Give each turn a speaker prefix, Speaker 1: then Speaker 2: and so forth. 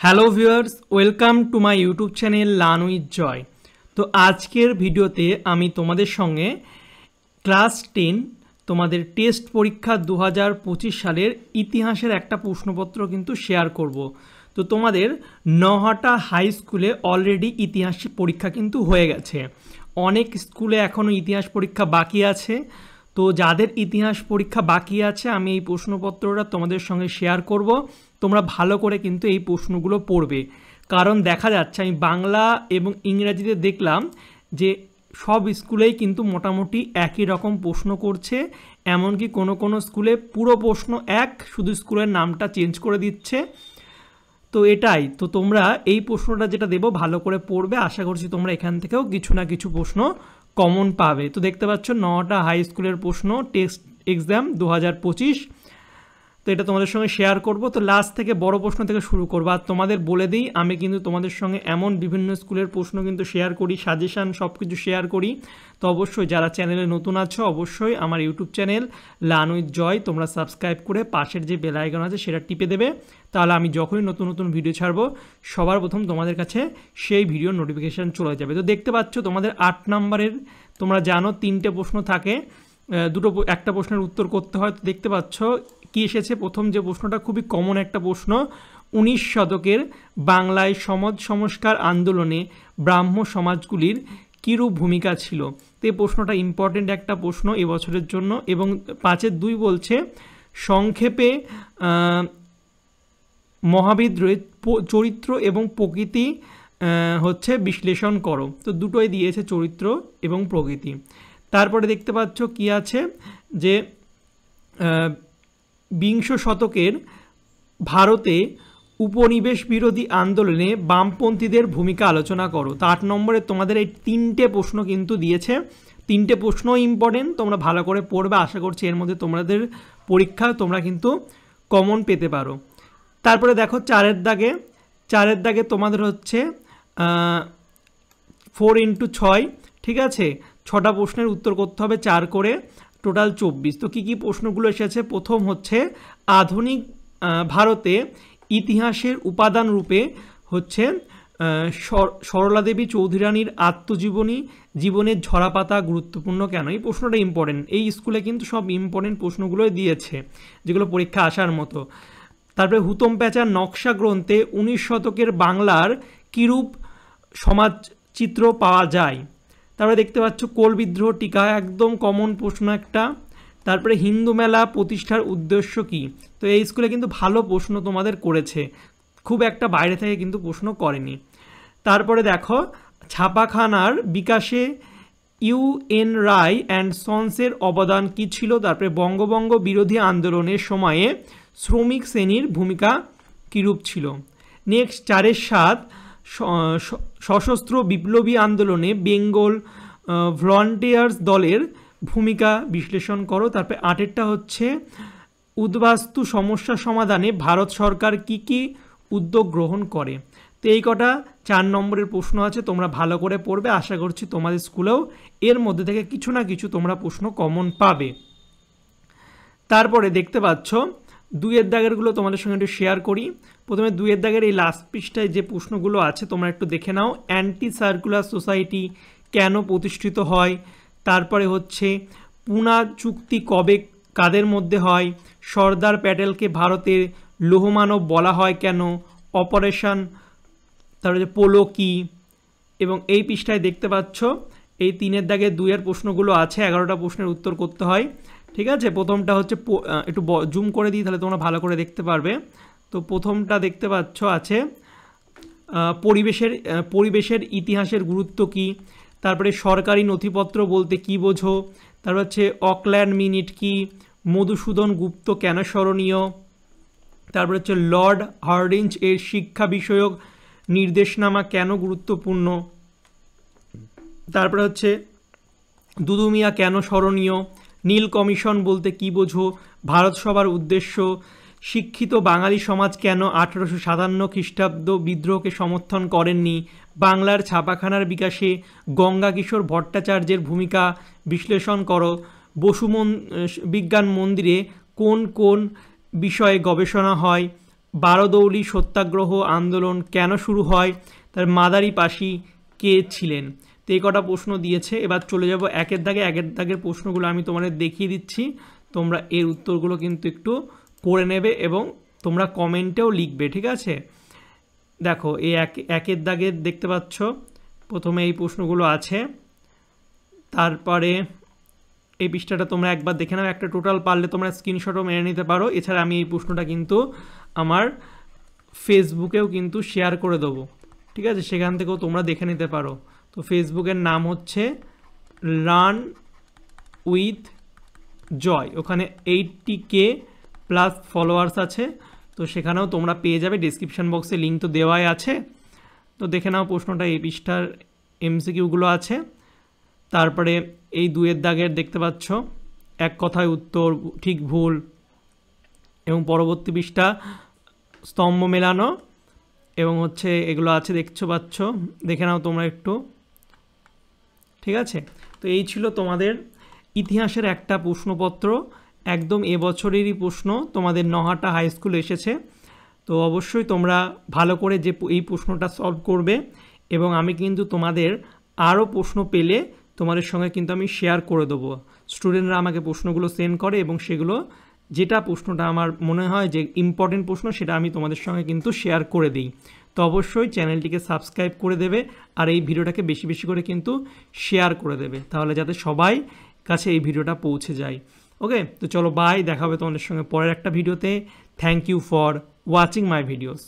Speaker 1: Hello viewers, welcome to my YouTube channel learn with Joy. তো আজকের ভিডিওতে আমি তোমাদের সঙ্গে ক্লাস 10 তোমাদের টেস্ট পরীক্ষা 2025 সালের ইতিহাসের একটা প্রশ্নপত্র কিন্তু শেয়ার করব। তো তোমাদের নহাটা হাই স্কুলে অলরেডি ইতিহাস পরীক্ষা কিন্তু হয়ে গেছে। অনেক স্কুলে এখনও ইতিহাস পরীক্ষা বাকি আছে। তো যাদের ইতিহাস পরীক্ষা বাকি আছে আমি এই প্রশ্নপত্রটা তোমাদের সঙ্গে শেয়ার করব। তোমরা ভালো করে কিন্তু এই প্রশ্নগুলো পড়বে, কারণ দেখা যাচ্ছে আমি বাংলা এবং ইংরাজিতে দেখলাম যে সব স্কুলেই কিন্তু মোটামুটি একই রকম প্রশ্ন করছে। এমনকি কোনো কোনো স্কুলে পুরো প্রশ্ন এক, শুধু স্কুলের নামটা চেঞ্জ করে দিচ্ছে। তো এটাই, তো তোমরা এই প্রশ্নটা যেটা দেবো ভালো করে পড়বে। আশা করছি তোমরা এখান থেকেও কিছু না কিছু প্রশ্ন কমন পাবে। তো দেখতে পাচ্ছ নটা হাই স্কুলের প্রশ্ন, টেস্ট এক্সাম 2025। তো এটা তোমাদের সঙ্গে শেয়ার করব। তো লাস্ট থেকে বড় প্রশ্ন থেকে শুরু করবো। আর তোমাদের বলে দিই, আমি কিন্তু তোমাদের সঙ্গে এমন বিভিন্ন স্কুলের প্রশ্ন কিন্তু শেয়ার করি, সাজেশান সব কিছু শেয়ার করি। তো অবশ্যই যারা চ্যানেলে নতুন আছো অবশ্যই আমার ইউটিউব চ্যানেল লার্ন উইথ জয় তোমরা সাবস্ক্রাইব করে পাশের যে বেল আইকন আছে সেটা টিপে দেবে। তাহলে আমি যখনই নতুন নতুন ভিডিও ছাড়বো সবার প্রথম তোমাদের কাছে সেই ভিডিওর নোটিফিকেশান চলে যাবে। তো দেখতে পাচ্ছ তোমাদের 8 নম্বরের, তোমরা জানো 3টে প্রশ্ন থাকে, একটা প্রশ্নের উত্তর করতে হয়। তো দেখতে পাচ্ছ কি এসেছে। প্রথম যে প্রশ্নটা খুবই কমন একটা প্রশ্ন, 19 শতকের বাংলায় সমাজ সংস্কার আন্দোলনে ব্রাহ্ম সমাজগুলির কীরূপ ভূমিকা ছিল। তো এই প্রশ্নটা ইম্পর্টেন্ট একটা প্রশ্ন এবছরের জন্য। এবং 5-এর 2 বলছে সংক্ষেপে মহাবিদ্রোহের চরিত্র এবং প্রকৃতি হচ্ছে বিশ্লেষণ করো। তো দুটোই দিয়েছে, চরিত্র এবং প্রকৃতি। তারপরে দেখতে পাচ্ছ কি আছে যে 20 শতকের ভারতে উপনিবেশ বিরোধী আন্দোলনে বামপন্থীদের ভূমিকা আলোচনা করো। তো 8 নম্বরে তোমাদের এই 3টে প্রশ্ন কিন্তু দিয়েছে। 3টে প্রশ্ন ইম্পর্টেন্ট, তোমরা ভালো করে পড়বে। আশা করছি এর মধ্যে তোমাদের পরীক্ষা তোমরা কিন্তু কমন পেতে পারো। তারপরে দেখো 4-এর দাগে তোমাদের হচ্ছে 4x6, ঠিক আছে, 6টা প্রশ্নের উত্তর করতে হবে 4 করে, টোটাল 24। তো কী প্রশ্নগুলো এসেছে, প্রথম হচ্ছে আধুনিক ভারতে ইতিহাসের উপাদান রূপে হচ্ছে সরলা দেবী চৌধুরী রানীর আত্মজীবনী জীবনের ঝরাপাতা গুরুত্বপূর্ণ কেন। এই প্রশ্নটা ইম্পর্টেন্ট, এই স্কুলে কিন্তু সব ইম্পর্টেন্ট প্রশ্নগুলোই দিয়েছে যেগুলো পরীক্ষা আসার মতো। তারপরে হুতম প্যাঁচার নকশা গ্রন্থে 19 শতকের বাংলার কীরূপ সমাজচিত্র পাওয়া যায়। তারপরে দেখতে পাচ্ছ কোল বিদ্রোহ টিকা, একদম কমন প্রশ্ন একটা। তারপরে হিন্দু মেলা প্রতিষ্ঠার উদ্দেশ্য কী। তো এই স্কুলে কিন্তু ভালো প্রশ্ন তোমাদের করেছে, খুব একটা বাইরে থেকে কিন্তু প্রশ্ন করেনি। তারপরে দেখো ছাপাখানার বিকাশে ইউ.এন. রায় অ্যান্ড সন্সের অবদান কী ছিল। তারপরে বঙ্গভঙ্গ বিরোধী আন্দোলনের সময়ে শ্রমিক শ্রেণীর ভূমিকা কীরূপ ছিল। নেক্সট 4-এর 7 সশস্ত্র বিপ্লবী আন্দোলনে বেঙ্গল ভলান্টিয়ার্স দলের ভূমিকা বিশ্লেষণ করো। তারপরে 8-এরটা হচ্ছে উদ্বাস্তু সমস্যা সমাধানে ভারত সরকার কি কি উদ্যোগ গ্রহণ করে। তো এই কটা 4 নম্বরের প্রশ্ন আছে, তোমরা ভালো করে পড়বে। আশা করছি তোমাদের স্কুলেও এর মধ্যে থেকে কিছু না কিছু তোমরা প্রশ্ন কমন পাবে। তারপরে দেখতে পাচ্ছ 2-এর দাগেরগুলো তোমাদের সঙ্গে একটু শেয়ার করি। প্রথমে 2-এর দাগের এই লাস্ট পৃষ্ঠায় যে প্রশ্নগুলো আছে তোমরা একটু দেখে নাও। অ্যান্টি সার্কুলার সোসাইটি কেন প্রতিষ্ঠিত হয়। তারপরে হচ্ছে পুনা চুক্তি কবে কাদের মধ্যে হয়। সর্দার প্যাটেলকে ভারতের লৌহমানব বলা হয় কেন। অপারেশন, তারপরে পোলো কি। এবং এই পৃষ্ঠায় দেখতে পাচ্ছ এই 3-এর দাগে 2-এর প্রশ্নগুলো আছে, 11টা প্রশ্নের উত্তর করতে হয়, ঠিক আছে। প্রথমটা হচ্ছে একটু জুম করে দিই তাহলে তোমরা ভালো করে দেখতে পারবে। তো প্রথমটা দেখতে পাচ্ছ আছে পরিবেশের ইতিহাসের গুরুত্ব কী। তারপরে সরকারি নথিপত্র বলতে কী বোঝো। তারপর হচ্ছে অকল্যান্ড মিনিট কি। মধুসূদন গুপ্ত কেন স্মরণীয়। তারপরে হচ্ছে লর্ড হার্ডিঞ্জ এর শিক্ষা বিষয়ক নির্দেশনামা কেন গুরুত্বপূর্ণ। তারপরে হচ্ছে দুদুমিয়া কেন স্মরণীয়। নীল কমিশন বলতে কী বোঝো। ভারত সভার উদ্দেশ্য। শিক্ষিত বাঙালি সমাজ কেন 1857 খ্রিস্টাব্দ বিদ্রোহকে সমর্থন করেননি। বাংলার ছাপাখানার বিকাশে গঙ্গা কিশোর ভট্টাচার্যের ভূমিকা বিশ্লেষণ করো। বসু বিজ্ঞান মন্দিরে কোন কোন বিষয়ে গবেষণা হয়। বারদৌলি সত্যাগ্রহ আন্দোলন কেন শুরু হয়, তার মাদারি পাশি কে ছিলেন। তো এই কটা প্রশ্ন দিয়েছে। এবার চলে যাব একের দাগের প্রশ্নগুলো আমি তোমাদের দেখিয়ে দিচ্ছি, তোমরা এর উত্তরগুলো কিন্তু একটু করে নেবে এবং তোমরা কমেন্টেও লিখবে, ঠিক আছে। দেখো এই একের দাগের দেখতে পাচ্ছ প্রথমে এই প্রশ্নগুলো আছে, তারপরে এই পৃষ্ঠাটা তোমরা একবার দেখে নাও, একটা টোটাল পারলে তোমরা স্ক্রিনশটও মেরে নিতে পারো। এছাড়া আমি এই প্রশ্নটা কিন্তু আমার ফেসবুকেও কিন্তু শেয়ার করে দেবো, ঠিক আছে, সেখান থেকেও তোমরা দেখে নিতে পারো। তো ফেসবুকের নাম হচ্ছে রান উইথ জয়, ওখানে 80K প্লাস ফলোয়ার্স আছে, তো সেখানেও তোমরা পেয়ে যাবে, ডিসক্রিপশান বক্সে লিঙ্ক তো দেওয়াই আছে। তো দেখে নাও প্রশ্নটা, এই পৃষ্ঠার MCQগুলো আছে। তারপরে এই 2 দাগের দেখতে পাচ্ছ এক কথায় উত্তর, ঠিক ভুল, এবং পরবর্তী পৃষ্ঠা স্তম্ভ মেলানো এবং হচ্ছে এগুলো আছে, পাচ্ছ, দেখে নাও তোমরা একটু, ঠিক আছে। তো এই ছিল তোমাদের ইতিহাসের একটা প্রশ্নপত্র, একদম এবছরেরই প্রশ্ন, তোমাদের নহাটা হাই স্কুলে এসেছে। তো অবশ্যই তোমরা ভালো করে যে এই প্রশ্নটা সলভ করবে, এবং আমি কিন্তু তোমাদের আরও প্রশ্ন পেলে তোমাদের সঙ্গে কিন্তু আমি শেয়ার করে দেবো। স্টুডেন্টরা আমাকে প্রশ্নগুলো সেন্ড করে এবং সেগুলো যেটা প্রশ্নটা আমার মনে হয় যে ইম্পর্টেন্ট প্রশ্ন সেটা আমি তোমাদের সঙ্গে কিন্তু শেয়ার করে দিই। তো অবশ্যই চ্যানেলটিকে সাবস্ক্রাইব করে দেবে আর এই ভিডিওটাকে বেশি বেশি করে কিন্তু শেয়ার করে দেবে, তাহলে যাতে সবাই কাছে এই ভিডিওটা পৌঁছে যায়। ওকে, তো চলো বাই, দেখা হবে তোমাদের সঙ্গে পরের একটা ভিডিওতে। Thank you for watching my videos.